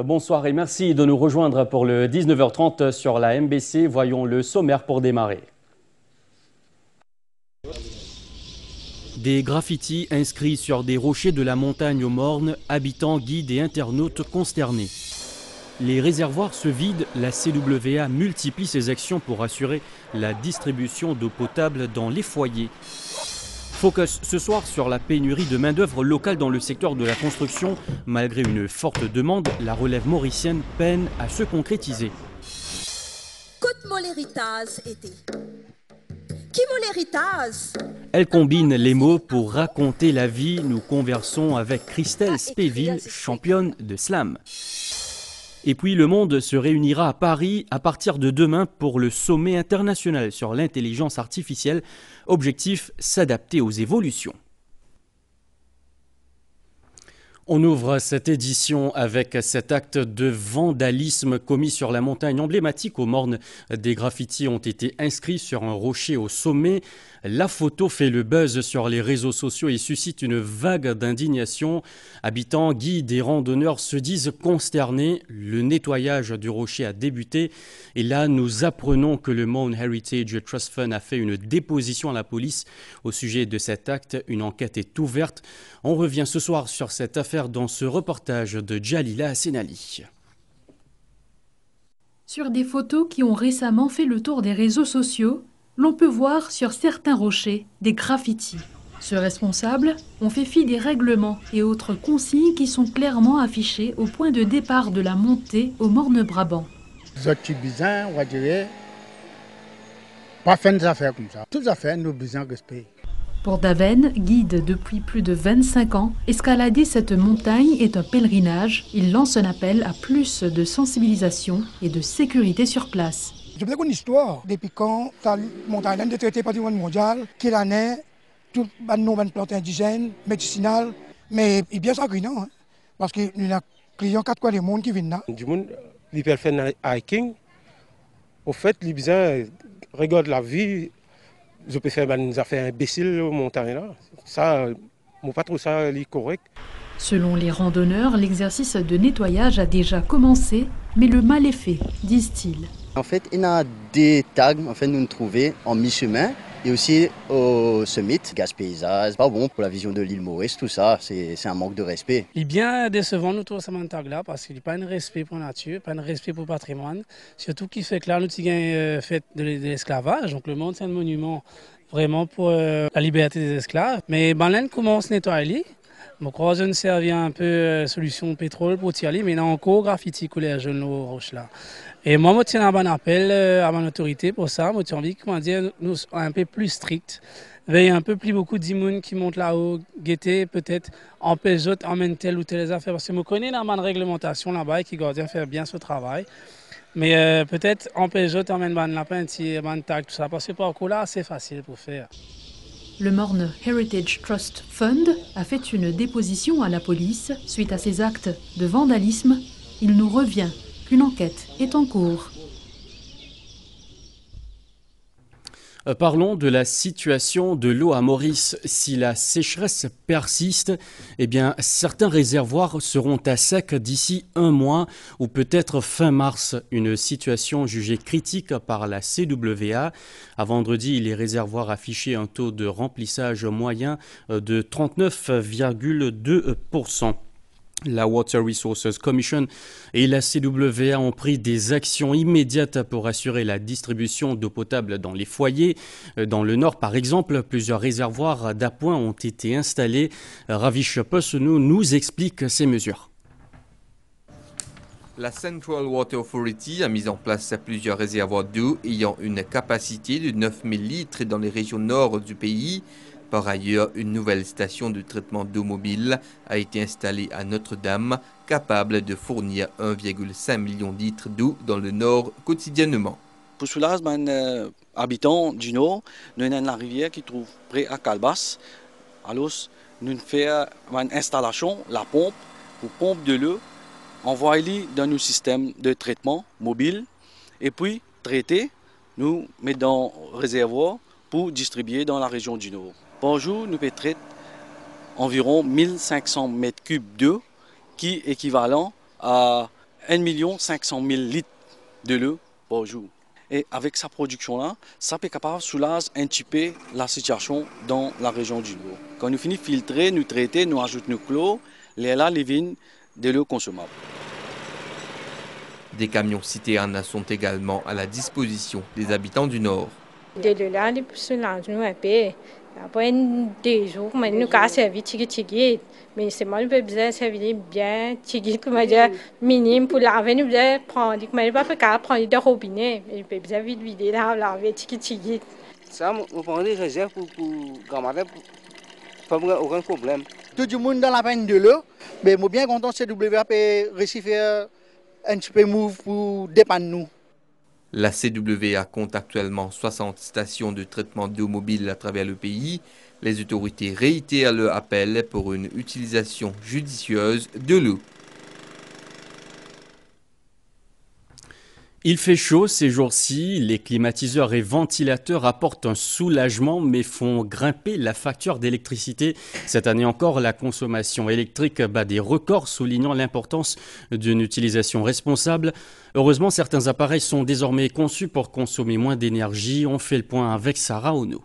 Bonsoir et merci de nous rejoindre pour le 19h30 sur la MBC. Voyons le sommaire pour démarrer. Des graffitis inscrits sur des rochers de la montagne aux Mornes, habitants, guides et internautes consternés. Les réservoirs se vident, la CWA multiplie ses actions pour assurer la distribution d'eau potable dans les foyers. Focus ce soir sur la pénurie de main-d'œuvre locale dans le secteur de la construction. Malgré une forte demande, la relève mauricienne peine à se concrétiser. Écoute-moi l'héritage été. Qui mon l'héritage? Elle combine les mots pour raconter la vie. Nous conversons avec Christelle Spéville, championne de slam. Et puis le monde se réunira à Paris à partir de demain pour le sommet international sur l'intelligence artificielle. Objectif, s'adapter aux évolutions. On ouvre cette édition avec cet acte de vandalisme commis sur la montagne emblématique aux Mornes. Des graffitis ont été inscrits sur un rocher au sommet. La photo fait le buzz sur les réseaux sociaux et suscite une vague d'indignation. Habitants, guides et randonneurs se disent consternés. Le nettoyage du rocher a débuté. Et là, nous apprenons que le Mourne Heritage Trust Fund a fait une déposition à la police au sujet de cet acte. Une enquête est ouverte. On revient ce soir sur cette affaire dans ce reportage de Jalila Senali. Sur des photos qui ont récemment fait le tour des réseaux sociaux, l'on peut voir sur certains rochers des graffitis. Ceux responsables ont fait fi des règlements et autres consignes qui sont clairement affichées au point de départ de la montée au Morne-Brabant. Les autres bizarres, on va dire, pas faire des affaires comme ça. Toutes les affaires, nous avons besoin de respect. Pour Daven, guide depuis plus de 25 ans, escalader cette montagne est un pèlerinage. Il lance un appel à plus de sensibilisation et de sécurité sur place. Je vous une histoire. Depuis quand la montagne est traitée patrimoine mondial, quelle année, toutes les plantes indigènes, médicinales, mais il est bien sanguinant, hein, parce qu'il y a des clients quatre coins du monde qui viennent là. Du monde, ils peuvent faire un hiking. Au fait, les gens regardent la vie. Je peux faire des affaires imbéciles aux montagnes là. Ça, moi pas trop ça correct. Selon les randonneurs, l'exercice de nettoyage a déjà commencé, mais le mal est fait, disent-ils. En fait, il y a des tags nous trouvons en mi-chemin et aussi au summit. Gaspillage, pas bon pour la vision de l'île Maurice, tout ça, c'est un manque de respect. Il est bien décevant nous tous ces tags-là parce qu'il n'y a pas de respect pour la nature, pas de respect pour le patrimoine. Surtout qui fait que là, nous avons fait de l'esclavage. Donc le monde, c'est un monument vraiment pour la liberté des esclaves. Mais Banlen commence à nettoyer. Je crois que je ne servi un peu solution pétrole pour tirer, mais il y a encore graffiti coulé à jeunes roches là. Et moi, je tiens un bon appel à mon autorité pour ça. Je tiens envie que nous soyons un peu plus stricts. Veille un peu plus beaucoup d'immunes qui montent là-haut, guetter peut-être empêcher les autres emmènent telle ou telle affaire. Parce que je connais la bonne réglementation là-bas et qui doit faire bien ce travail. Mais peut-être empêcher les autres emmènent ban lapin, ban tag, tout ça. Parce que parcours là, c'est facile pour faire. Le Mourne Heritage Trust Fund a fait une déposition à la police suite à ces actes de vandalisme. Il nous revient qu'une enquête est en cours. Parlons de la situation de l'eau à Maurice. Si la sécheresse persiste, eh bien, certains réservoirs seront à sec d'ici un mois ou peut-être fin mars. Une situation jugée critique par la CWA. À vendredi, les réservoirs affichaient un taux de remplissage moyen de 39,2%. La Water Resources Commission et la CWA ont pris des actions immédiates pour assurer la distribution d'eau potable dans les foyers. Dans le nord, par exemple, plusieurs réservoirs d'appoint ont été installés. Ravish Possenou nous explique ces mesures. La Central Water Authority a mis en place plusieurs réservoirs d'eau ayant une capacité de 9000 litres dans les régions nord du pays. Par ailleurs, une nouvelle station de traitement d'eau mobile a été installée à Notre-Dame, capable de fournir 1,5 million de litres d'eau dans le nord quotidiennement. Pour cela, les habitants du nord, nous avons la rivière qui trouve près à Calbas. Alors, nous faisons une installation, la pompe, pour pompe de l'eau, envoyer dans nos systèmes de traitement mobile et puis traiter, nous mettons dans le réservoir pour distribuer dans la région du nord. Par jour, nous pouvons traiter environ 1500 mètres cubes d'eau, qui est équivalent à 1 500 000 litres de l'eau par jour. Et avec sa production-là, ça peut capable de soulager un petit peu la situation dans la région du Nord. Quand nous finissons de filtrer, nous traiter, nous ajoutons nos clos, les vignes de l'eau consommable. Des camions citernes sont également à la disposition des habitants du Nord. De là, les soulages nous un peu. Après des jours, nous avons servi tigui. Mais c'est moi qui besoin de servir bien tigui, comme dire minime pour laver, nous besoin prendre, comme pas capable prendre de robinet, mais j'ai besoin de vider là, laver tigui. Ça, on prend des réserves pour gamader, pas aucun problème. Tout le monde dans la peine de l'eau, mais moi bien content CWAP réussi à faire un petit peu move pour dépanner nous. La CWA compte actuellement 60 stations de traitement d'eau mobile à travers le pays. Les autorités réitèrent leur appel pour une utilisation judicieuse de l'eau. Il fait chaud ces jours-ci, les climatiseurs et ventilateurs apportent un soulagement mais font grimper la facture d'électricité. Cette année encore, la consommation électrique bat des records, soulignant l'importance d'une utilisation responsable. Heureusement, certains appareils sont désormais conçus pour consommer moins d'énergie. On fait le point avec Sarah Ono.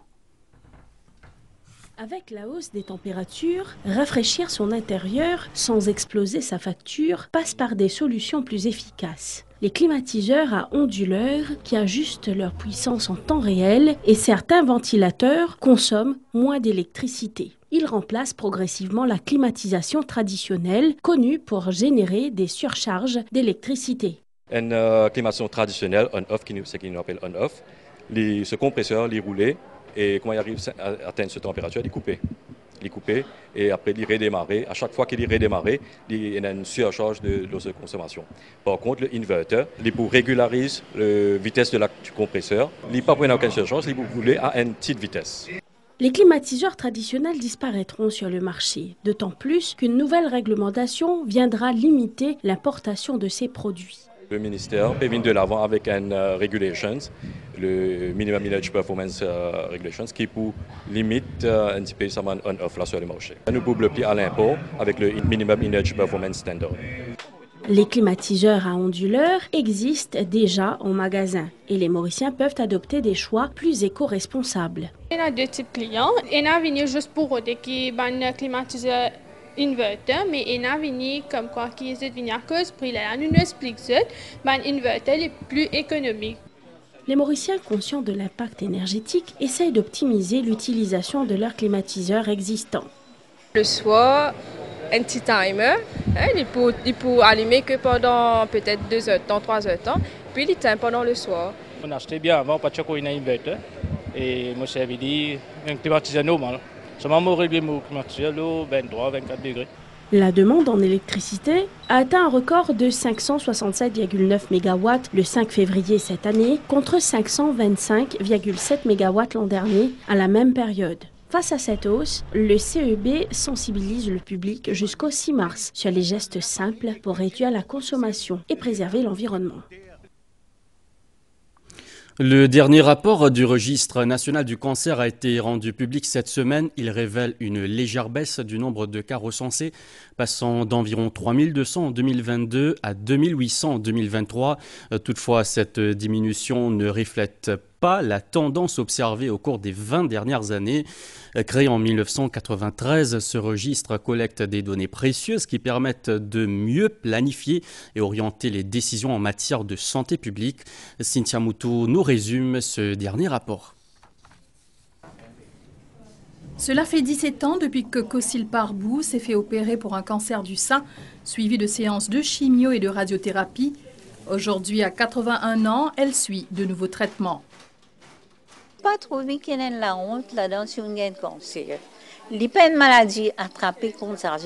Avec la hausse des températures, rafraîchir son intérieur sans exploser sa facture passe par des solutions plus efficaces. Les climatiseurs à onduleurs qui ajustent leur puissance en temps réel et certains ventilateurs consomment moins d'électricité. Ils remplacent progressivement la climatisation traditionnelle connue pour générer des surcharges d'électricité. Une climatisation traditionnelle on-off, ce qu'on appelle on-off, ce compresseur, les roulés, et quand il arrive à atteindre cette température, il couper et après il redémarrer. À chaque fois qu'il redémarre, il y a une surcharge de consommation. Par contre, l'inverter, il pour régulariser la vitesse du compresseur, il n'a pas pris aucune surcharge, il peut rouler à une petite vitesse. Les climatiseurs traditionnels disparaîtront sur le marché, d'autant plus qu'une nouvelle réglementation viendra limiter l'importation de ces produits. Le ministère peut venir de l'avant avec une regulations, le Minimum Energy Performance Regulations, qui pour limiter un petit peu ça on-off là sur le marché. Nous pouvons bloquer à l'import avec le Minimum Energy Performance Standard. Les climatiseurs à onduleurs existent déjà en magasin et les Mauriciens peuvent adopter des choix plus éco-responsables. Il y a deux types de clients. Il y en a venu juste pour eux qui ont climatiseur inverter, mais il y en a venu comme quoi qui est venu à cause prix là. Nous expliquons que l'inverter est plus économique. Les Mauriciens conscients de l'impact énergétique essayent d'optimiser l'utilisation de leurs climatiseurs existants. Le soir, un petit timer, il peut allumer que pendant peut-être 2 heures de temps, 3 heures de temps, puis il éteint pendant le soir. On achetait bien avant, pas de chocolat in inverter, et moi j'avais dit un climatiseur normal. Seulement moi réglé mon climatiseur 23-24 degrés. La demande en électricité a atteint un record de 567,9 MW le 5 février cette année, contre 525,7 MW l'an dernier à la même période. Face à cette hausse, le CEB sensibilise le public jusqu'au 6 mars sur les gestes simples pour réduire la consommation et préserver l'environnement. Le dernier rapport du registre national du cancer a été rendu public cette semaine. Il révèle une légère baisse du nombre de cas recensés, passant d'environ 3200 en 2022 à 2800 en 2023. Toutefois, cette diminution ne reflète pas la tendance observée au cours des 20 dernières années. Créé en 1993, ce registre collecte des données précieuses qui permettent de mieux planifier et orienter les décisions en matière de santé publique. Cynthia Moutou nous résume ce dernier rapport. Cela fait 17 ans depuis que Cossil Parbou s'est fait opérer pour un cancer du sein, suivi de séances de chimio et de radiothérapie. Aujourd'hui, à 81 ans, elle suit de nouveaux traitements. Pas trouvé qu'il y a la honte là-dedans si on a un cancer. Il n'y a pas une maladie attrapée comme ça.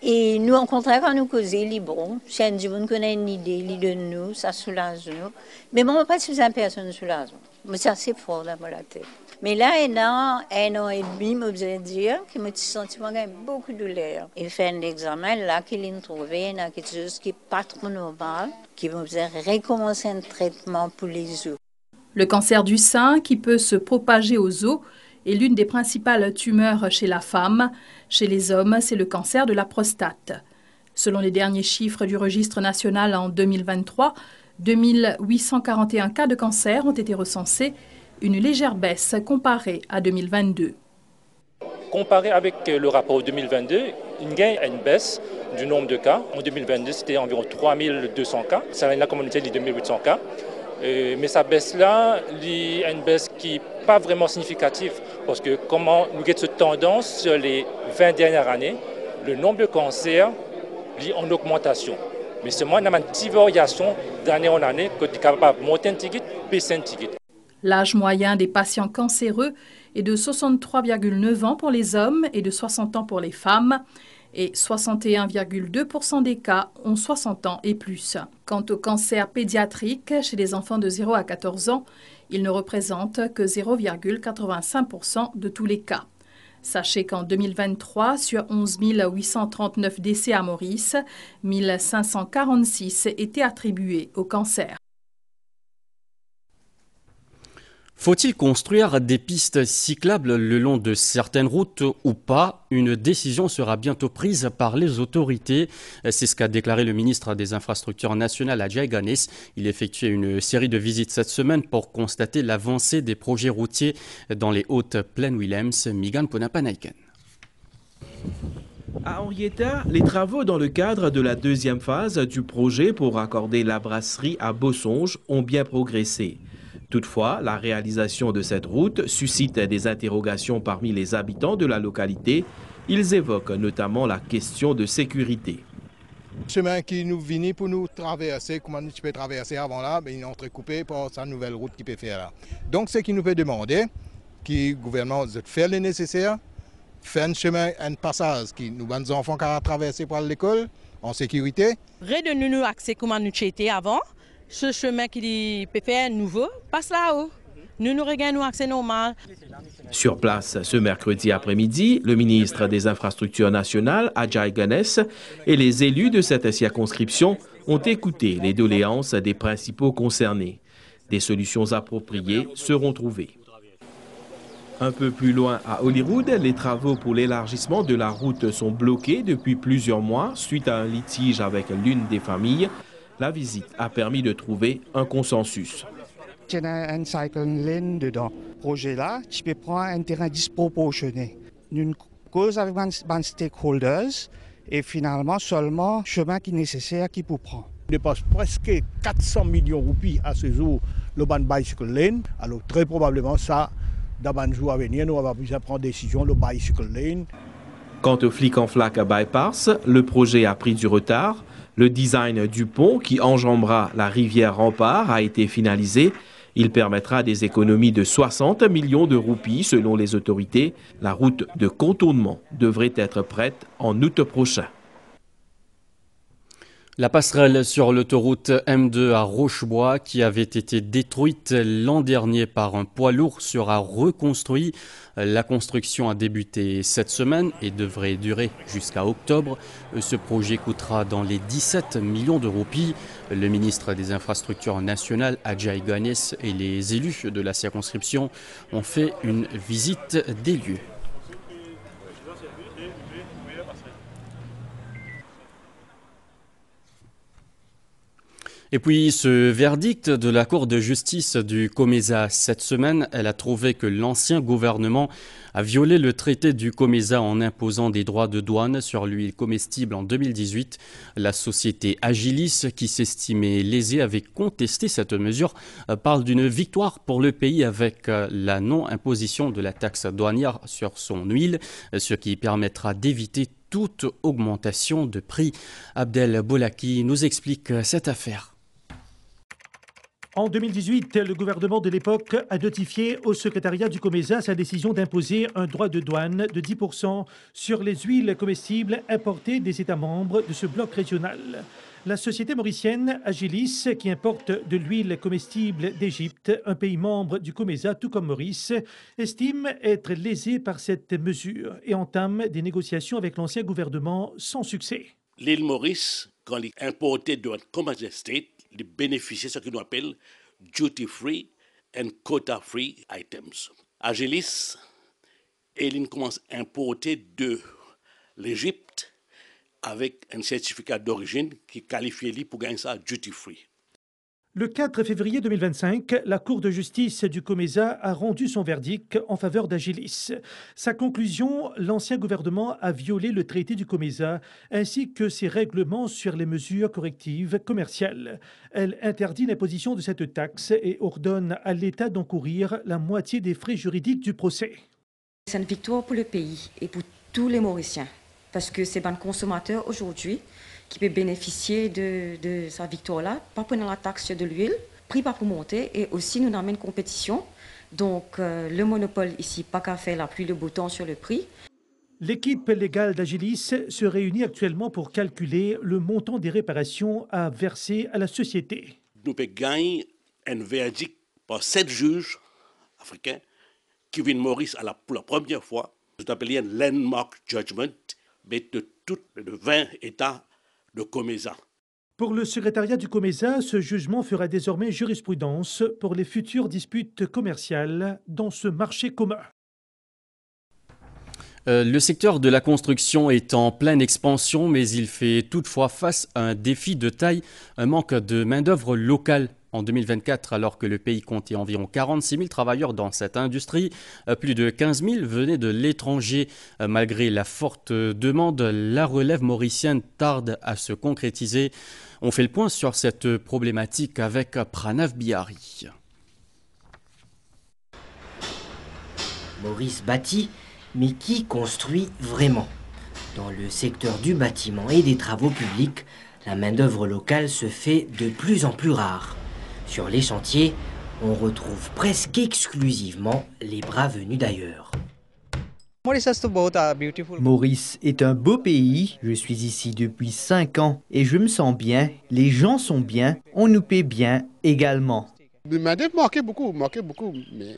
Et nous, au contraire, quand nous causons, il bon. Si un jour, on connaît une idée, il donne nous, ça soulage nous. Mais bon, pas si une personne soulage. Mais c'est assez fort dans la tête. Mais là, il y a 1 an et demi, je veux dire, que je me suis senti beaucoup de douleur. Il fait un examen, là, qu'il a trouvé, il y a quelque chose qui n'est pas trop normal, qui va recommencer un traitement pour les os. Le cancer du sein, qui peut se propager aux os, est l'une des principales tumeurs chez la femme. Chez les hommes, c'est le cancer de la prostate. Selon les derniers chiffres du registre national en 2023, 2841 cas de cancer ont été recensés, une légère baisse comparée à 2022. Comparé avec le rapport 2022, il y a une baisse du nombre de cas. En 2022, c'était environ 3200 cas. C'est la communauté de 2800 cas. Mais sa baisse là, il y a une baisse qui n'est pas vraiment significative parce que comment nous avons cette tendance sur les 20 dernières années, le nombre de cancers est en augmentation. Mais seulement il y a une petite variation d'année en année que tu es capable de monter un ticket, baisser un ticket. L'âge moyen des patients cancéreux est de 63,9 ans pour les hommes et de 60 ans pour les femmes. Et 61,2% des cas ont 60 ans et plus. Quant au cancer pédiatrique chez les enfants de 0 à 14 ans, il ne représente que 0,85% de tous les cas. Sachez qu'en 2023, sur 11 839 décès à Maurice, 1546 étaient attribués au cancer. Faut-il construire des pistes cyclables le long de certaines routes ou pas? Une décision sera bientôt prise par les autorités. C'est ce qu'a déclaré le ministre des Infrastructures nationales, Ajay Ganes. Il effectuait une série de visites cette semaine pour constater l'avancée des projets routiers dans les Hautes-Plaines-Williams. Migan Ponapanaiken. À Henrietta, les travaux dans le cadre de la deuxième phase du projet pour raccorder la brasserie à Bossonge ont bien progressé. Toutefois, la réalisation de cette route suscite des interrogations parmi les habitants de la localité. Ils évoquent notamment la question de sécurité. Le chemin qui nous vient pour nous traverser, comment tu peux traverser avant là, il est entrecoupé par sa nouvelle route qui peut faire là. Donc, ce qui nous peut demander, que le gouvernement fait le nécessaire, fait un chemin, un passage qui nous donne des enfants qui ont traversé par l'école en sécurité. Redonnez-nous accès comment nous étions avant. Ce chemin qui peut faire nouveau passe là-haut. Nous regagnons accès normal. Sur place, ce mercredi après-midi, le ministre des Infrastructures nationales, Ajay Ganes, et les élus de cette circonscription ont écouté les doléances des principaux concernés. Des solutions appropriées seront trouvées. Un peu plus loin à Holyrood, les travaux pour l'élargissement de la route sont bloqués depuis plusieurs mois suite à un litige avec l'une des familles. La visite a permis de trouver un consensus. Il y a un cycle lane dedans. Le projet là, tu peux prendre un terrain disproportionné. Nous cause avec les stakeholders et finalement seulement le chemin qui est nécessaire qui peut prendre. On dépasse presque 400 millions de roupies à ce jour le bicycle lane. Alors très probablement ça, dans les jours à venir, nous allons pouvoir prendre décision le bicycle lane. Quant au flic en flac à bypass, le projet a pris du retard. Le design du pont qui enjambera la rivière Rempart a été finalisé. Il permettra des économies de 60 millions de roupies selon les autorités. La route de contournement devrait être prête en août prochain. La passerelle sur l'autoroute M2 à Rochebois, qui avait été détruite l'an dernier par un poids lourd, sera reconstruite. La construction a débuté cette semaine et devrait durer jusqu'à octobre. Ce projet coûtera dans les 17 millions de roupies. Le ministre des Infrastructures nationales, Ajay Ganes, et les élus de la circonscription ont fait une visite des lieux. Et puis ce verdict de la Cour de justice du COMESA cette semaine, elle a trouvé que l'ancien gouvernement a violé le traité du COMESA en imposant des droits de douane sur l'huile comestible en 2018. La société Agilis, qui s'estimait lésée, avait contesté cette mesure, parle d'une victoire pour le pays avec la non-imposition de la taxe douanière sur son huile, ce qui permettra d'éviter toute augmentation de prix. Abdel Bolaki nous explique cette affaire. En 2018, le gouvernement de l'époque a notifié au secrétariat du COMESA sa décision d'imposer un droit de douane de 10% sur les huiles comestibles importées des États membres de ce bloc régional. La société mauricienne Agilis, qui importe de l'huile comestible d'Égypte, un pays membre du COMESA, tout comme Maurice, estime être lésée par cette mesure et entame des négociations avec l'ancien gouvernement sans succès. L'île Maurice, quand il importait de Commerce State, il bénéficiait de ce que nous appelons duty-free and quota-free items. Agilis, il commence à importer de l'Égypte avec un certificat d'origine qui qualifie pour gagner ça duty free. Le 4 février 2025, la Cour de justice du COMESA a rendu son verdict en faveur d'Agilis. Sa conclusion, l'ancien gouvernement a violé le traité du COMESA ainsi que ses règlements sur les mesures correctives commerciales. Elle interdit l'imposition de cette taxe et ordonne à l'État d'encourir la moitié des frais juridiques du procès. C'est une victoire pour le pays et pour tous les Mauriciens parce que c'est un consommateur aujourd'hui qui peut bénéficier de sa victoire-là, pas prenant la taxe de l'huile, prix pas pour monter, et aussi nous avons une compétition. Donc le monopole ici, pas qu'à faire la pluie le beau temps sur le prix. L'équipe légale d'Agilis se réunit actuellement pour calculer le montant des réparations à verser à la société. Nous pouvons gagner un verdict par 7 juges africains qui viennent Maurice pour la première fois. Nous appelons un landmark judgment mais de tous les 20 États de COMESA. Pour le secrétariat du COMESA, ce jugement fera désormais jurisprudence pour les futures disputes commerciales dans ce marché commun. Le secteur de la construction est en pleine expansion, mais il fait toutefois face à un défi de taille, un manque de main-d'œuvre locale. En 2024, alors que le pays comptait environ 46 000 travailleurs dans cette industrie, plus de 15 000 venaient de l'étranger. Malgré la forte demande, la relève mauricienne tarde à se concrétiser. On fait le point sur cette problématique avec Pranav Bihari. Maurice bâtit, mais qui construit vraiment? Dans le secteur du bâtiment et des travaux publics, la main-d'œuvre locale se fait de plus en plus rare. Sur les chantiers, on retrouve presque exclusivement les bras venus d'ailleurs. Maurice est un beau pays, je suis ici depuis 5 ans et je me sens bien, les gens sont bien, on nous paie bien également. Le main-d'œuvre manquait beaucoup, mais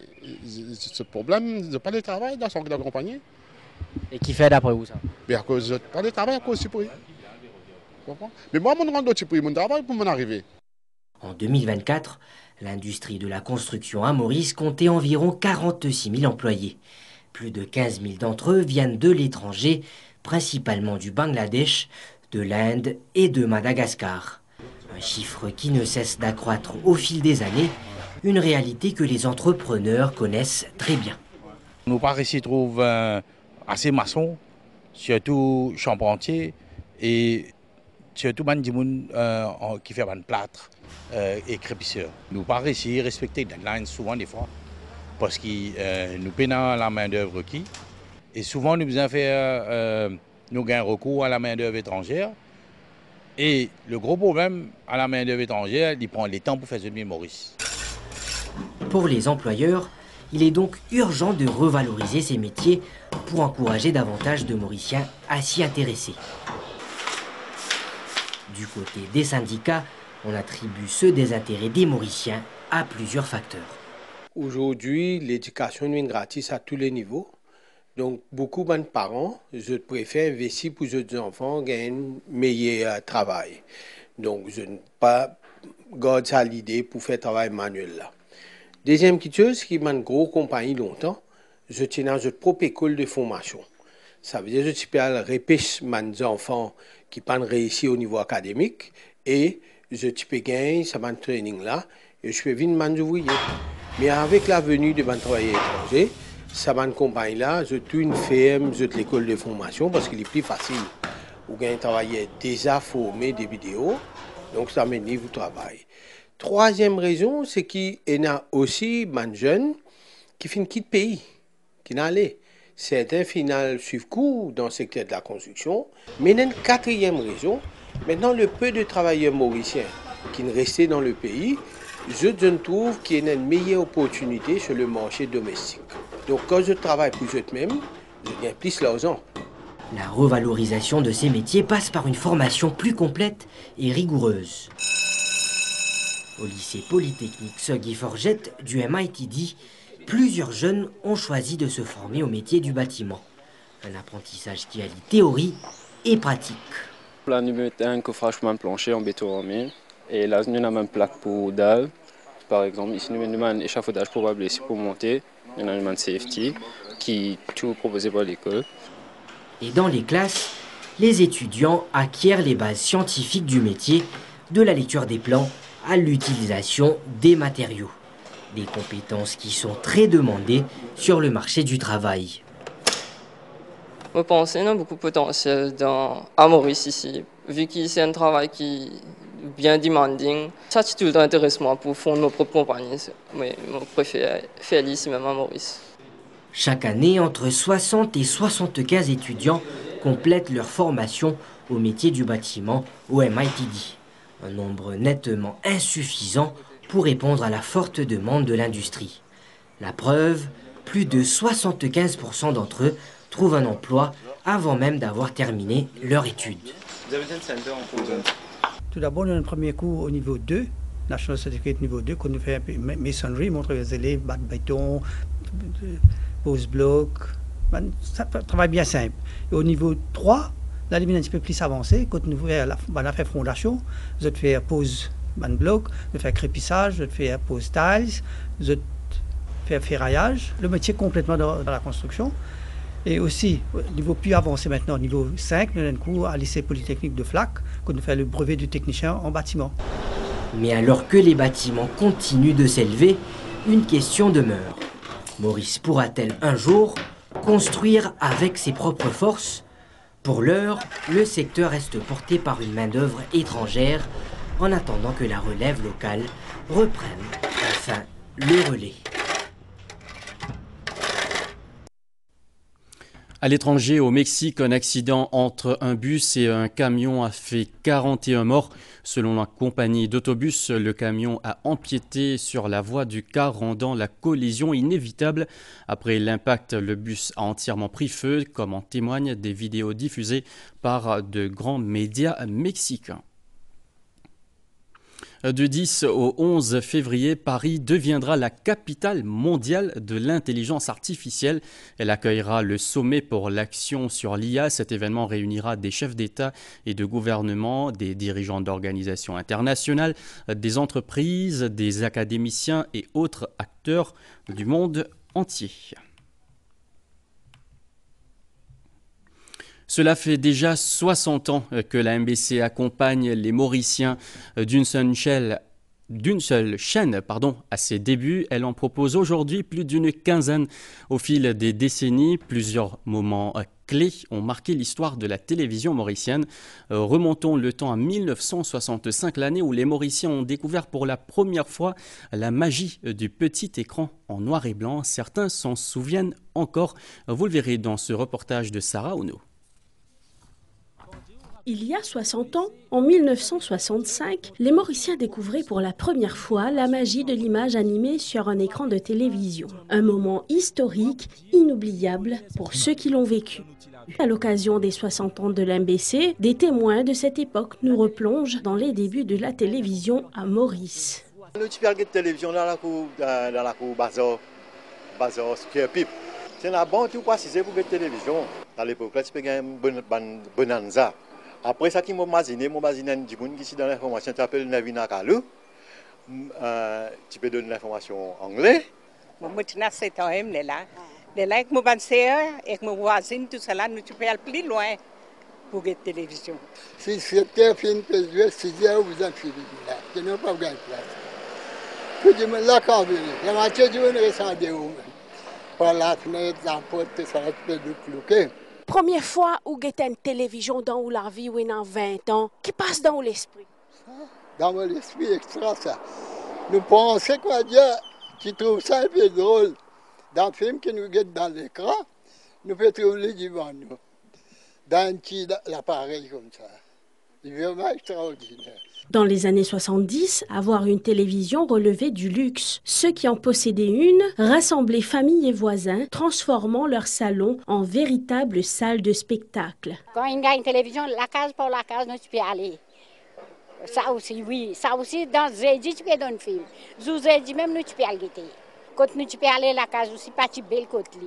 ce problème de pas de travail dans son compagnie. Et qui fait d'après vous ça? Mais à cause de pas de travail, à cause du prix. Mais moi, je rends d'autres prix, mon travail pour m'en arriver. En 2024, l'industrie de la construction à Maurice comptait environ 46 000 employés. Plus de 15 000 d'entre eux viennent de l'étranger, principalement du Bangladesh, de l'Inde et de Madagascar. Un chiffre qui ne cesse d'accroître au fil des années, une réalité que les entrepreneurs connaissent très bien. Nous par ici trouvent assez maçons, surtout charpentiers et surtout qui fait des plâtres et crépisseurs. Nous par ici respecter les deadlines souvent des fois parce que nous peinons la main d'œuvre requise et souvent nous avons fait nous gagnons recours à la main d'œuvre étrangère. Et le gros problème à la main-d'œuvre étrangère, il prend les temps pour faire venir Maurice. Pour les employeurs, il est donc urgent de revaloriser ces métiers pour encourager davantage de Mauriciens à s'y intéresser. Du côté des syndicats, on attribue ce désintérêt des Mauriciens à plusieurs facteurs. Aujourd'hui, l'éducation est gratis à tous les niveaux. Donc, beaucoup de parents, je préfère investir pour que les enfants gagnent un meilleur travail. Donc, je ne pas garder ça l'idée pour faire travail manuel là. Deuxième chose, c'est que une grosse compagnie longtemps, je tiens dans une propre école de formation. Ça veut dire que je peux repêcher mes enfants qui n'ont pas réussi au niveau académique et je peux gagner ce training là et je peux venir mes ouvriers. Mais avec la venue de mes travailleurs étrangers, ça va une compagnie là, je suis une ferme, je l'école de formation parce qu'il est plus facile. Vous gagnez travailler déjà formé des vidéos, donc ça mène niveau travail. Troisième raison, c'est qu'il y a aussi des jeunes qui finissent quitter le pays, qui n'allaient. Certains final suivent cours dans le secteur de la construction. Mais il y a une quatrième raison, maintenant le peu de travailleurs mauriciens qui ne restaient dans le pays, je trouve qu'il y a une meilleure opportunité sur le marché domestique. Donc quand je travaille pour moi-même, je gagne plus d'argent. La revalorisation de ces métiers passe par une formation plus complète et rigoureuse. Au lycée polytechnique Suggy Forget du MITD, plusieurs jeunes ont choisi de se former au métier du bâtiment. Un apprentissage qui allie théorie et pratique. Là, nous mettons un coffrage plancher en béton armé. Et là, nous avons une plaque pour dalle. Par exemple, ici, nous avons un échafaudage probable ici pour monter. Nous avons un safety qui est tout proposé par l'école. Et dans les classes, les étudiants acquièrent les bases scientifiques du métier, de la lecture des plans à l'utilisation des matériaux. Des compétences qui sont très demandées sur le marché du travail. Je pense qu'il y a beaucoup de potentiel à Maurice ici, vu que c'est un travail qui est bien demanding. Ça, c'est tout le temps intéressant pour fonder nos propres compagnies. Mais je préfère faire ici même à Maurice. Chaque année, entre 60 et 75 étudiants complètent leur formation au métier du bâtiment au MITD. Un nombre nettement insuffisant pour répondre à la forte demande de l'industrie. La preuve, plus de 75% d'entre eux trouvent un emploi avant même d'avoir terminé leur étude. Vous avez un centre en cours. Tout d'abord, nous avons un premier cours au niveau 2, National Certificate niveau 2, qu'on nous fait un peu maçonnerie, montrer aux élèves, battre béton, pose bloc, travail bien simple. Et au niveau 3, là, il est un petit peu plus avancé, quand nous faisons la fondation, nous allons faire pose bloc, nous faire crépissage, nous allons faire pose tiles, nous allons faire ferraillage, le métier complètement dans la construction. Et aussi, au niveau plus avancé maintenant, au niveau 5, nous avons un cours à lycée polytechnique de Flac, qu'on nous fait le brevet de technicien en bâtiment. Mais alors que les bâtiments continuent de s'élever, une question demeure. Maurice pourra-t-elle un jour construire avec ses propres forces? Pour l'heure, le secteur reste porté par une main-d'œuvre étrangère, en attendant que la relève locale reprenne enfin le relais. À l'étranger, au Mexique, un accident entre un bus et un camion a fait 41 morts. Selon la compagnie d'autobus, le camion a empiété sur la voie du car, rendant la collision inévitable. Après l'impact, le bus a entièrement pris feu, comme en témoignent des vidéos diffusées par de grands médias mexicains. Du 10 au 11 février, Paris deviendra la capitale mondiale de l'intelligence artificielle. Elle accueillera le sommet pour l'action sur l'IA. Cet événement réunira des chefs d'État et de gouvernement, des dirigeants d'organisations internationales, des entreprises, des académiciens et autres acteurs du monde entier. Cela fait déjà 60 ans que la MBC accompagne les Mauriciens d'une seule chaîne à ses débuts. Elle en propose aujourd'hui plus d'une quinzaine. Au fil des décennies, plusieurs moments clés ont marqué l'histoire de la télévision mauricienne. Remontons le temps à 1965, l'année où les Mauriciens ont découvert pour la première fois la magie du petit écran en noir et blanc. Certains s'en souviennent encore. Vous le verrez dans ce reportage de Sarah Ono. Il y a 60 ans, en 1965, les Mauriciens découvraient pour la première fois la magie de l'image animée sur un écran de télévision. Un moment historique, inoubliable pour ceux qui l'ont vécu. À l'occasion des 60 ans de l'MBC, des témoins de cette époque nous replongent dans les débuts de la télévision à Maurice. Nous avons une télévision dans la cour Bazar Pierre-Pipe. C'est la bonne tout précisé pour la télévision. À l'époque, là, tu peux gagner une bonanza. Après ça, qui m'a imaginé un djiboun qui est dans l'information, tu appelles Navina Kalou. Tu peux donner l'information en anglais. Moi, je suis 7 ans, là. Avec mon banquier, avec mon voisin, tout ça, nous tu peux aller plus loin pour la télévision. Si c'était une période, c'est là où vous en faites là. Je n'ai pas gagné place. Puis je me l'ai carré. La moitié du monde est descendu. Par la fenêtre, la porte, ça va te bloquer. Première fois où vous avez une télévision dans la vie où il y a 20 ans, qui passe dans l'esprit? Dans mon esprit, extra ça. Nous pensons quoi dire, qui trouve ça un peu drôle. Dans le film que nous regardons dans l'écran, nous pouvons trouver devant nous. Dans un petit appareil comme ça. C'est vraiment extraordinaire. Dans les années 70, avoir une télévision relevait du luxe. Ceux qui en possédaient une rassemblaient familles et voisins, transformant leur salon en véritable salle de spectacle. Quand il y a une télévision, la case par la case, nous tu peux aller. Ça aussi, oui. Ça aussi, dans Zédi, tu peux donner un film. Zédi, même, nous tu peux aller. Quand nous tu peux aller la case aussi, pas tu belle côté.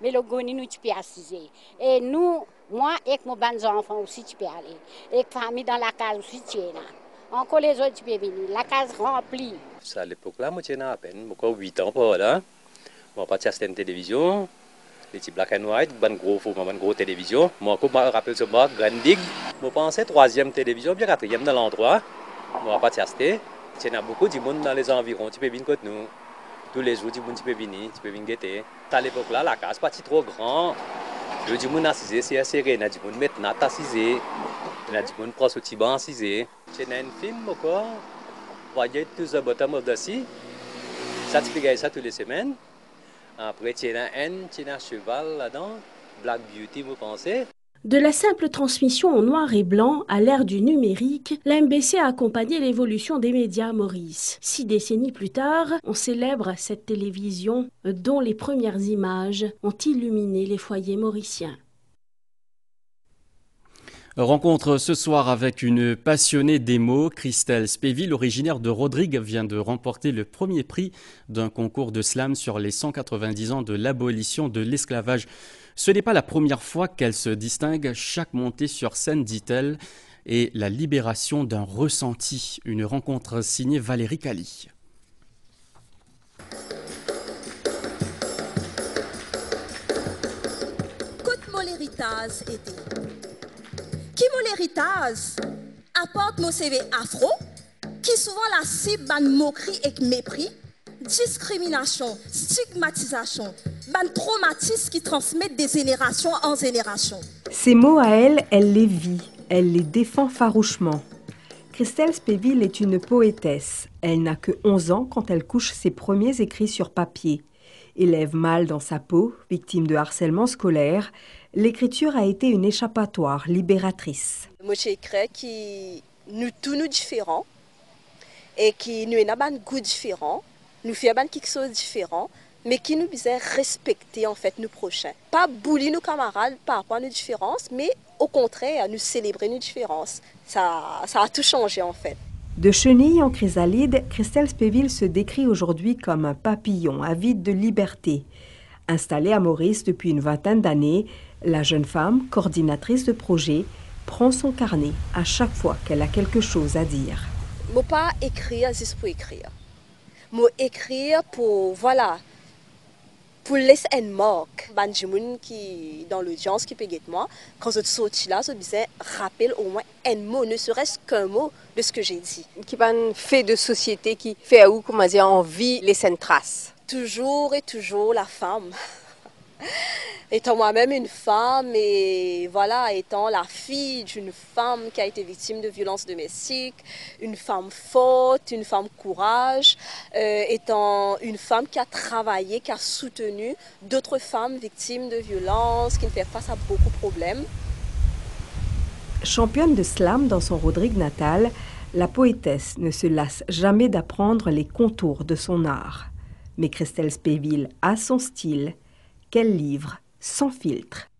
Mais le goni, nous tu peux assiser. Et nous, moi, avec mon bons enfants aussi, tu peux aller. Et famille dans la case aussi, tu es là. Encore les autres, tu peux venir. La case remplie. À l'époque-là, moi, j'étais à peine, 8 ans, pour là. Bon, pas acheter une télévision. Les petits black and white, une grosse télévision. Moi, je me rappelle ce mois, grande big. Je pensais troisième télévision, bien quatrième dans l'endroit. On va pas tester. Il y a beaucoup de monde dans les environs. Tu peux venir contre nous. Tous les jours, tu peux venir guetter. À l'époque là, la case pas trop grand. Le du monde assisé, c'est assez serré. Il y a du monde maintenant assisé. Il y a du monde proche au petit banc assisé. Il y a un film encore. Voyez tout the bottom of the sea. Ça, tu peux gagner ça toutes les semaines. Après, tu as un cheval là-dedans. Black Beauty, vous pensez? De la simple transmission en noir et blanc à l'ère du numérique, la MBC a accompagné l'évolution des médias à Maurice. 6 décennies plus tard, on célèbre cette télévision dont les premières images ont illuminé les foyers mauriciens. Rencontre ce soir avec une passionnée des mots. Christelle Spéville, originaire de Rodrigue, vient de remporter le premier prix d'un concours de slam sur les 190 ans de l'abolition de l'esclavage. Ce n'est pas la première fois qu'elle se distingue. Chaque montée sur scène, dit-elle, est la libération d'un ressenti. Une rencontre signée Valérie Cali. Écoute-moi l'héritage été. Qui mon héritage apporte mon CV afro, qui souvent la cible ban moquerie et mépris, discrimination, stigmatisation, ban traumatisme qui transmettent des générations en génération. Ces mots à elle, elle les vit, elle les défend farouchement. Christelle Spéville est une poétesse. Elle n'a que 11 ans quand elle couche ses premiers écrits sur papier. Élève mâle dans sa peau, victime de harcèlement scolaire, l'écriture a été une échappatoire libératrice. Moi, j'ai écrit qui nous tous nous différents et qui nous avons un goût différent, nous faisons quelque chose de différent, mais qui nous disait respecter en fait nos prochains. Pas bully nos camarades par rapport à nos différences, mais au contraire, nous célébrer nos différences. Ça a tout changé en fait. De chenille en chrysalide, Christelle Spéville se décrit aujourd'hui comme un papillon avide de liberté. Installée à Maurice depuis une vingtaine d'années, la jeune femme, coordinatrice de projet, prend son carnet à chaque fois qu'elle a quelque chose à dire. Je ne peux pas écrire juste pour écrire. Je veux écrire pour, voilà, pour laisser une marque. Il y a des gens qui, dans l'audience qui peut guetter moi, quand je sortis là, je disais, rappelle au moins un mot, ne serait-ce qu'un mot de ce que j'ai dit. Qui est un fait de société qui fait à où, comment dire, envie laisser une trace. Toujours et toujours la femme. Étant moi-même une femme et voilà, étant la fille d'une femme qui a été victime de violences domestiques, une femme forte, une femme courage, étant une femme qui a travaillé, qui a soutenu d'autres femmes victimes de violences, qui fait face à beaucoup de problèmes. Championne de slam dans son Rodrigue natal, la poétesse ne se lasse jamais d'apprendre les contours de son art. Mais Christelle Spéville a son style, qu'elle livre sans filtre.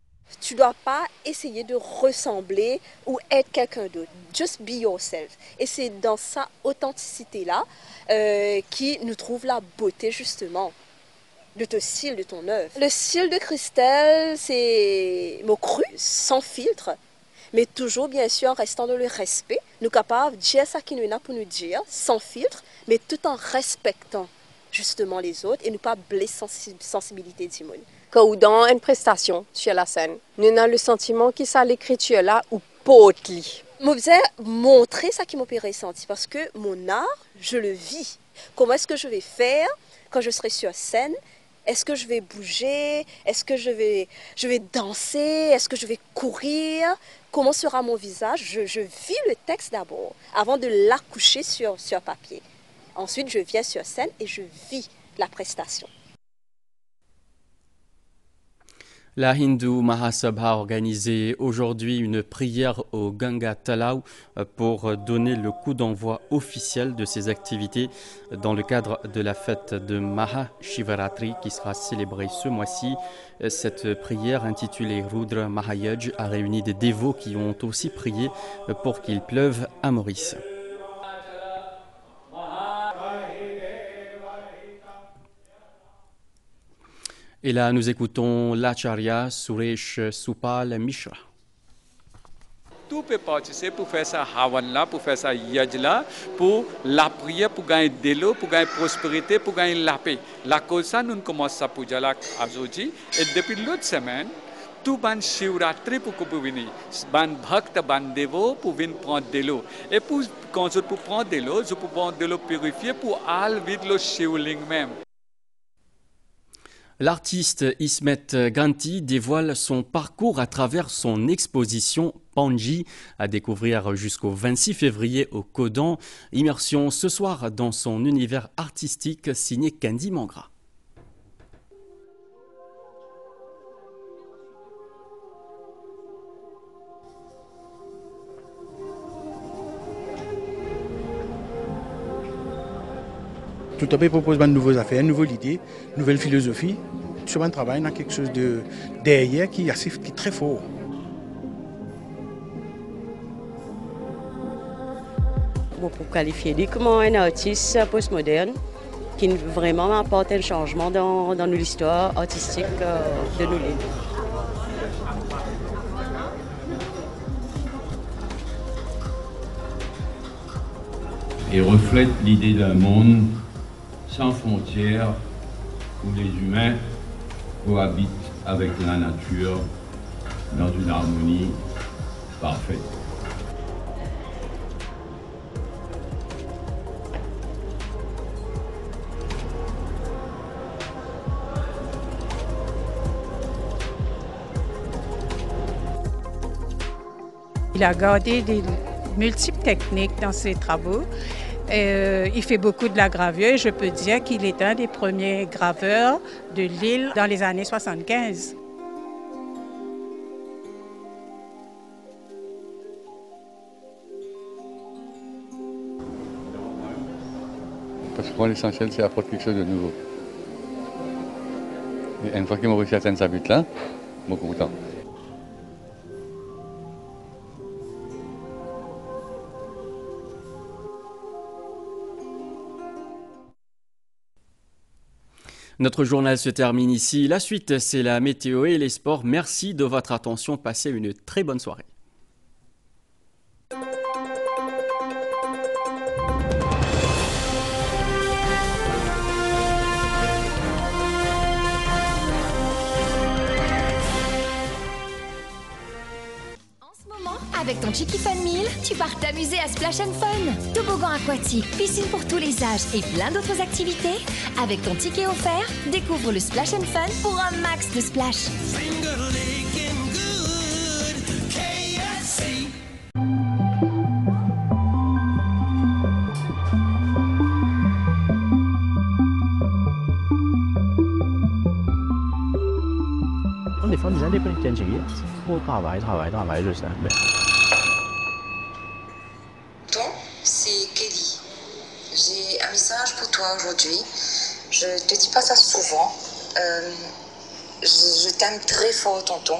Tu ne dois pas essayer de ressembler ou être quelqu'un d'autre. Just be yourself. Et c'est dans sa authenticité-là qui nous trouve la beauté justement de ton style, de ton œuvre. Le style de Christelle, c'est mot cru, sans filtre, mais toujours bien sûr en restant dans le respect. Nous sommes capables de dire ça qui nous est pour nous dire, sans filtre, mais tout en respectant justement les autres et ne pas blesser sensibilité du monde. Quand dans une prestation sur la scène, nous avons le sentiment que ça l'écriture là ou potli. Je voulais montrer ça qui m'a ressenti parce que mon art, je le vis. Comment est-ce que je vais faire quand je serai sur scène? Est-ce que je vais bouger? Est-ce que je vais danser? Est-ce que je vais courir? Comment sera mon visage? Je vis le texte d'abord avant de l'accoucher sur papier. Ensuite, je viens sur scène et je vis la prestation. La Hindu Mahasabha a organisé aujourd'hui une prière au Ganga Talao pour donner le coup d'envoi officiel de ses activités dans le cadre de la fête de Maha Shivaratri qui sera célébrée ce mois-ci. Cette prière intitulée Rudra Mahayaj a réuni des dévots qui ont aussi prié pour qu'il pleuve à Maurice. Et là, nous écoutons l'Acharya Suresh Supal Mishra. tout peut participer pour faire ça hawan là, pour faire ça yaj là, pour la prière, pour gagner de l'eau, pour gagner prospérité, pour gagner la paix. La cause ça, nous commençons à puja là aujourd'hui et depuis l'autre semaine, tout ban Shivratri pour que vous veniez, ban bhakta ban devo pour venir prendre de l'eau. Et quand je peux prendre de l'eau, je peux prendre de l'eau purifiée pour aller vide le Shivling même. L'artiste Ismet Ganti dévoile son parcours à travers son exposition Panji, à découvrir jusqu'au 26 février au Kodan. Immersion ce soir dans son univers artistique signé Candy Mangra. Tout à fait propose de nouvelles affaires, de nouvelles idées, de nouvelles philosophies. Sur un travail, on a quelque chose de derrière qui est très fort. Pour qualifier comme un artiste postmoderne qui vraiment apporte un changement dans l'histoire artistique de nos lignes. Et reflète l'idée d'un monde sans frontières, où les humains cohabitent avec la nature dans une harmonie parfaite. Il a gardé des multiples techniques dans ses travaux. Il fait beaucoup de la gravure et je peux dire qu'il est un des premiers graveurs de l'île dans les années 75. Parce que moi, l'essentiel, c'est apporter quelque chose de nouveau. Et une fois qu'ils m'ont réussi à atteindre sa but-là, je suis content. Notre journal se termine ici. La suite, c'est la météo et les sports. Merci de votre attention. Passez une très bonne soirée. Avec ton Chicky Fun Meal, tu pars t'amuser à Splash & Fun. Toboggan aquatique, piscine pour tous les âges et plein d'autres activités. Avec ton ticket offert, découvre le Splash & Fun pour un max de splash. Les femmes indépendantes, pour travailler je sais. C'est Kelly. J'ai un message pour toi aujourd'hui. Je te dis pas ça souvent. Je t'aime très fort, tonton.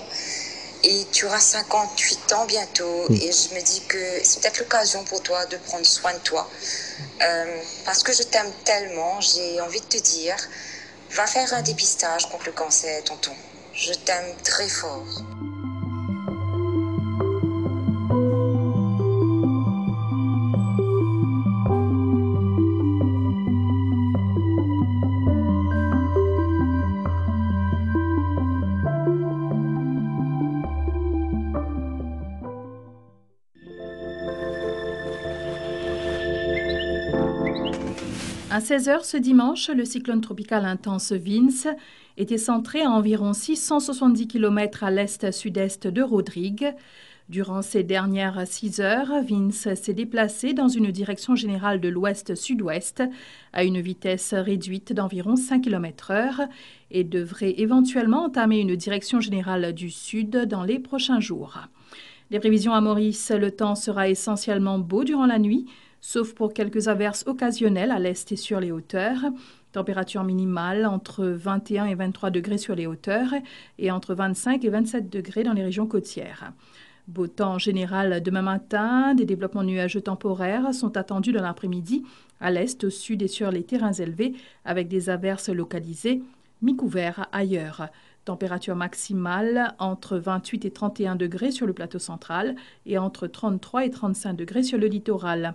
Et tu auras 58 ans bientôt. Et je me dis que c'est peut-être l'occasion pour toi de prendre soin de toi. Parce que je t'aime tellement, j'ai envie de te dire, va faire un dépistage contre le cancer, tonton. Je t'aime très fort. À 16h ce dimanche, le cyclone tropical intense Vince était centré à environ 670 km à l'est-sud-est de Rodrigue. Durant ces dernières 6 heures, Vince s'est déplacé dans une direction générale de l'ouest-sud-ouest à une vitesse réduite d'environ 5 km/h et devrait éventuellement entamer une direction générale du sud dans les prochains jours. Les prévisions à Maurice, le temps sera essentiellement beau durant la nuit, sauf pour quelques averses occasionnelles à l'est et sur les hauteurs. Température minimale entre 21 et 23 degrés sur les hauteurs et entre 25 et 27 degrés dans les régions côtières. Beau temps général demain matin, des développements nuageux temporaires sont attendus dans l'après-midi à l'est, au sud et sur les terrains élevés avec des averses localisées, mi-couverts ailleurs. Température maximale entre 28 et 31 degrés sur le plateau central et entre 33 et 35 degrés sur le littoral.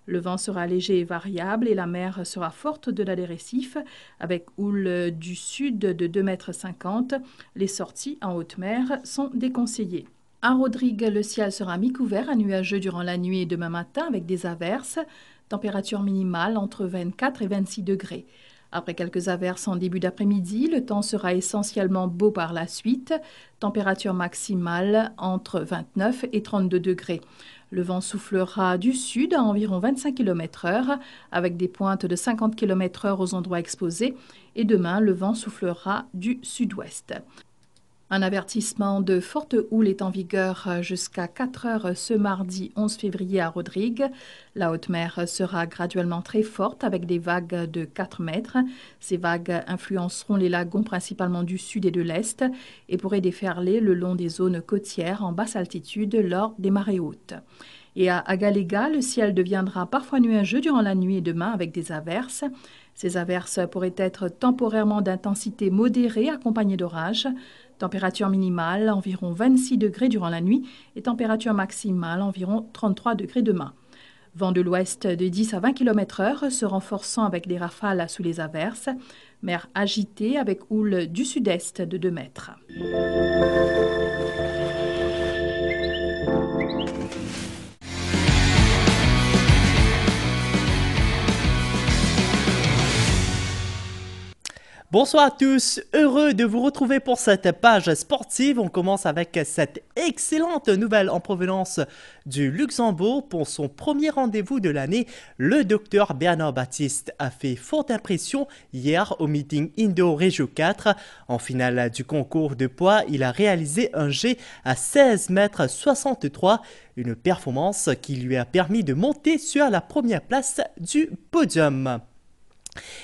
Le vent sera léger et variable et la mer sera forte au-delà des récifs avec houle du sud de 2,50 m. Les sorties en haute mer sont déconseillées. À Rodrigue, le ciel sera mi-couvert à nuageux durant la nuit et demain matin avec des averses. Température minimale entre 24 et 26 degrés. Après quelques averses en début d'après-midi, le temps sera essentiellement beau par la suite. Température maximale entre 29 et 32 degrés. Le vent soufflera du sud à environ 25 km/h avec des pointes de 50 km/h aux endroits exposés. Et demain, le vent soufflera du sud-ouest. Un avertissement de forte houle est en vigueur jusqu'à 4 heures ce mardi 11 février à Rodrigue. La haute mer sera graduellement très forte avec des vagues de 4 mètres. Ces vagues influenceront les lagons principalement du sud et de l'est et pourraient déferler le long des zones côtières en basse altitude lors des marées hautes. Et à Agalega, le ciel deviendra parfois nuageux durant la nuit et demain avec des averses. Ces averses pourraient être temporairement d'intensité modérée accompagnées d'orages. Température minimale environ 26 degrés durant la nuit et température maximale environ 33 degrés demain. Vent de l'ouest de 10 à 20 km/h se renforçant avec des rafales sous les averses. Mer agitée avec houle du sud-est de 2 mètres. Bonsoir à tous, heureux de vous retrouver pour cette page sportive. On commence avec cette excellente nouvelle en provenance du Luxembourg. Pour son premier rendez-vous de l'année, le docteur Bernard Baptiste a fait forte impression hier au meeting Indo Régio 4. En finale du concours de poids, il a réalisé un jet à 16,63 m, une performance qui lui a permis de monter sur la première place du podium.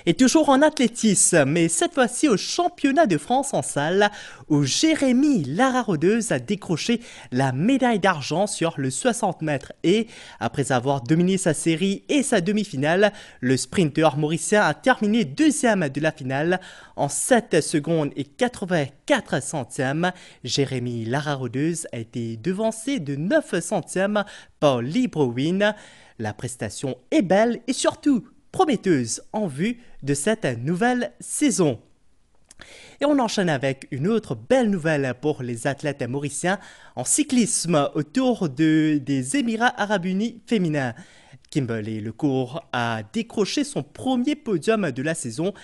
Et toujours en athlétisme, mais cette fois-ci au championnat de France en salle, où Jérémy Lararodeuse a décroché la médaille d'argent sur le 60 mètres. Et après avoir dominé sa série et sa demi-finale, le sprinter mauricien a terminé deuxième de la finale en 7 secondes et 84 centièmes. Jérémy Lararodeuse a été devancé de 9 centièmes par Lee Browin. La prestation est belle et surtout prometteuse en vue de cette nouvelle saison. Et on enchaîne avec une autre belle nouvelle pour les athlètes mauriciens en cyclisme autour des Émirats Arabes Unis féminins. Kimberley Lecourt a décroché son premier podium de la saison.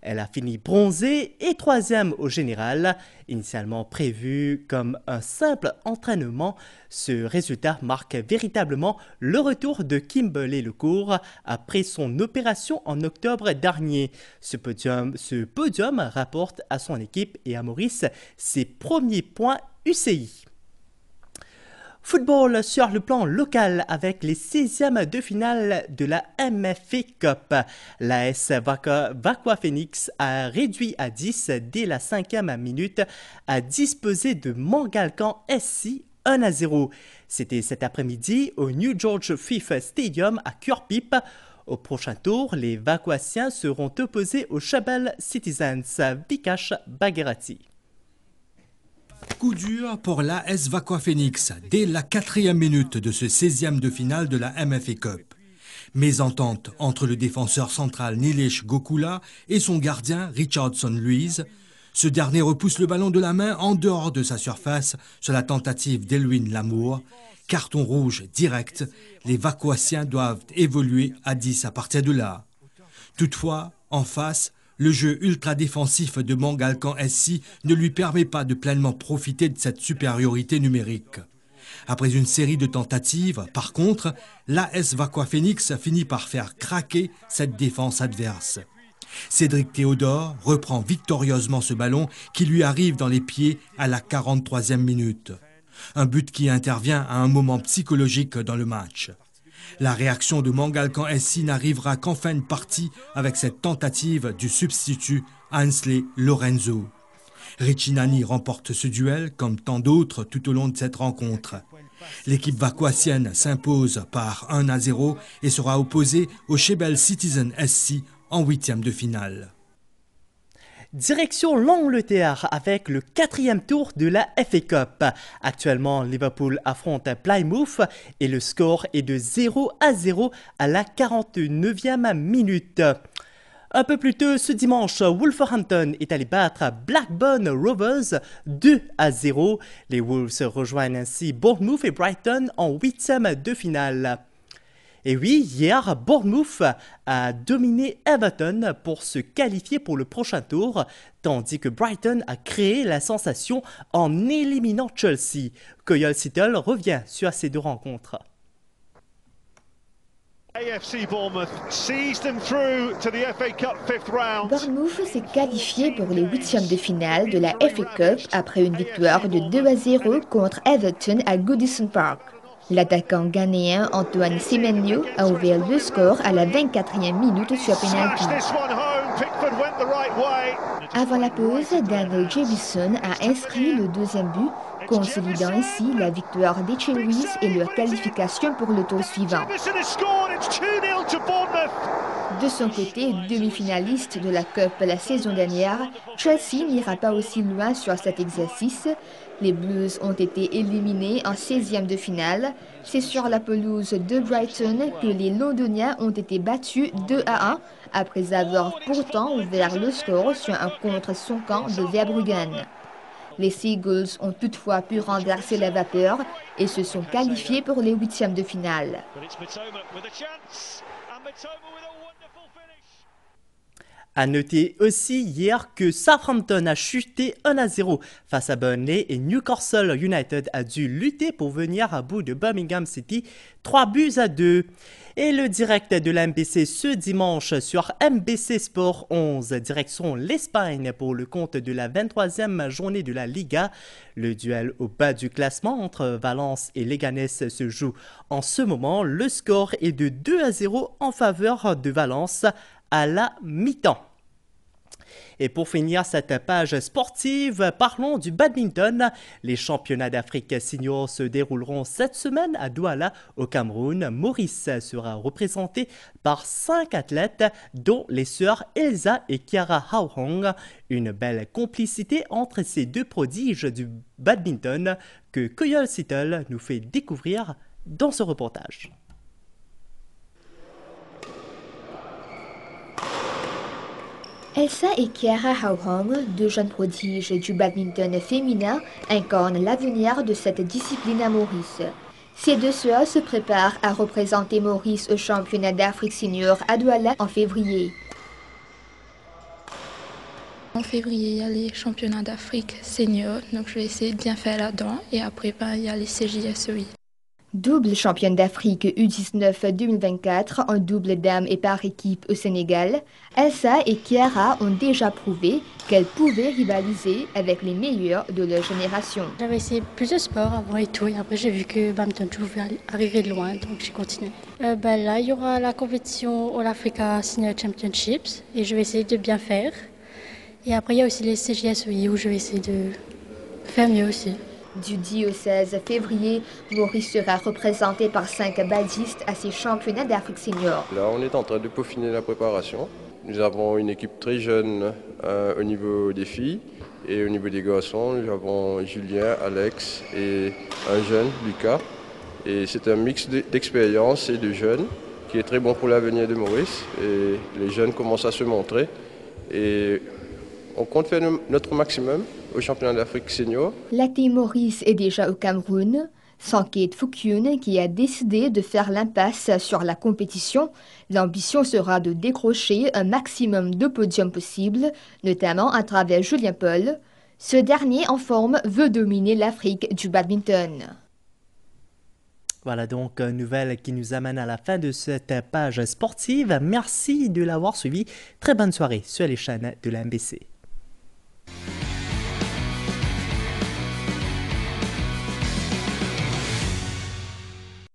Elle a fini bronzée et troisième au général. Initialement prévu comme un simple entraînement, ce résultat marque véritablement le retour de Kimberley Lecourt après son opération en octobre dernier. Ce podium rapporte à son équipe et à Maurice ses premiers points UCI. Football sur le plan local avec les 16e de finale de la MFA Cup. L'AS Vakwa Phoenix a réduit à 10 dès la 5e minute à disposer de Mangalcan SC 1-0. C'était cet après-midi au New George Fifth Stadium à Curpip. Au prochain tour, les Vakwasiens seront opposés aux Chabal Citizens Vikash Bagherati. Coup dur pour l'AS Vakwa Phoenix dès la 4e minute de ce 16e de finale de la MFA Cup. Mésentente entre le défenseur central Nilesh Gokula et son gardien Richardson Louise. Ce dernier repousse le ballon de la main en dehors de sa surface sur la tentative d'Elwin Lamour. Carton rouge direct, les Vakwasiens doivent évoluer à 10 à partir de là. Toutefois, en face, le jeu ultra-défensif de Mangalcan SC ne lui permet pas de pleinement profiter de cette supériorité numérique. Après une série de tentatives, par contre, l'AS Vakwa Phoenix finit par faire craquer cette défense adverse. Cédric Théodore reprend victorieusement ce ballon qui lui arrive dans les pieds à la 43e minute. Un but qui intervient à un moment psychologique dans le match. La réaction de Mangalcan SC n'arrivera qu'en fin de partie avec cette tentative du substitut Ainsley Lorenzo. Riccinani remporte ce duel comme tant d'autres tout au long de cette rencontre. L'équipe vakwasienne s'impose par 1-0 et sera opposée au Chabal Citizen SC en 8e de finale. Direction l'Angleterre avec le 4e tour de la FA Cup. Actuellement, Liverpool affronte Plymouth et le score est de 0-0 à la 49e minute. Un peu plus tôt ce dimanche, Wolverhampton est allé battre Blackburn Rovers 2-0. Les Wolves rejoignent ainsi Bournemouth et Brighton en 8e de finale. Et oui, hier, Bournemouth a dominé Everton pour se qualifier pour le prochain tour, tandis que Brighton a créé la sensation en éliminant Chelsea. Coyol Seattle revient sur ces deux rencontres. Bournemouth s'est qualifié pour les 8e de finale de la FA Cup après une victoire de 2-0 contre Everton à Goodison Park. L'attaquant ghanéen Antoine Semenyo a ouvert le score à la 24e minute sur pénalty. Avant la pause, Daniel Jevison a inscrit le 2e but, consolidant ainsi la victoire des Cherries et leur qualification pour le tour suivant. De son côté, demi-finaliste de la Cup la saison dernière, Chelsea n'ira pas aussi loin sur cet exercice. Les Blues ont été éliminés en 16e de finale. C'est sur la pelouse de Brighton que les Londoniens ont été battus 2-1 après avoir pourtant ouvert le score sur un contre son camp de Verbruggen. Les Seagulls ont toutefois pu renverser la vapeur et se sont qualifiés pour les 8e de finale. À noter aussi hier que Southampton a chuté 1-0 face à Burnley et Newcastle United a dû lutter pour venir à bout de Birmingham City 3-2. Et le direct de la MBC ce dimanche sur MBC Sport 11, direction l'Espagne pour le compte de la 23e journée de la Liga. Le duel au bas du classement entre Valence et Leganés se joue en ce moment. Le score est de 2-0 en faveur de Valence à la mi-temps. Et pour finir cette page sportive, parlons du badminton. Les championnats d'Afrique senior se dérouleront cette semaine à Douala, au Cameroun. Maurice sera représenté par 5 athlètes, dont les sœurs Elsa et Kiara Hauhong. Une belle complicité entre ces deux prodiges du badminton que Coyol Seattle nous fait découvrir dans ce reportage. Elsa et Kiara Hauhong, deux jeunes prodiges du badminton féminin, incarnent l'avenir de cette discipline à Maurice. Ces deux sœurs se préparent à représenter Maurice au championnat d'Afrique senior à Douala en février. En février, il y a les championnats d'Afrique senior, donc je vais essayer de bien faire là-dedans. Et après, il y a les CJSOI. Double championne d'Afrique U19 2024 en double dames et par équipe au Sénégal, Elsa et Kiara ont déjà prouvé qu'elles pouvaient rivaliser avec les meilleurs de leur génération. J'avais essayé plusieurs sports avant et tout, et après j'ai vu que badminton pouvait arriver loin, donc j'ai continué. Là, il y aura la compétition All Africa Senior Championships, et je vais essayer de bien faire. Et après, il y a aussi les CJSOI où je vais essayer de faire mieux aussi. Du 10 au 16 février, Maurice sera représenté par 5 badistes à ses championnats d'Afrique senior. Là, on est en train de peaufiner la préparation. Nous avons une équipe très jeune au niveau des filles et au niveau des garçons. Nous avons Julien, Alex et un jeune, Lucas. Et c'est un mix d'expérience et de jeunes qui est très bon pour l'avenir de Maurice. Et les jeunes commencent à se montrer. Et on compte faire notre maximum au championnat d'Afrique senior. La team Maurice est déjà au Cameroun. Sanketh Fukyun qui a décidé de faire l'impasse sur la compétition. L'ambition sera de décrocher un maximum de podiums possibles, notamment à travers Julien Paul. Ce dernier en forme veut dominer l'Afrique du badminton. Voilà donc une nouvelle qui nous amène à la fin de cette page sportive. Merci de l'avoir suivi. Très bonne soirée sur les chaînes de la MBC.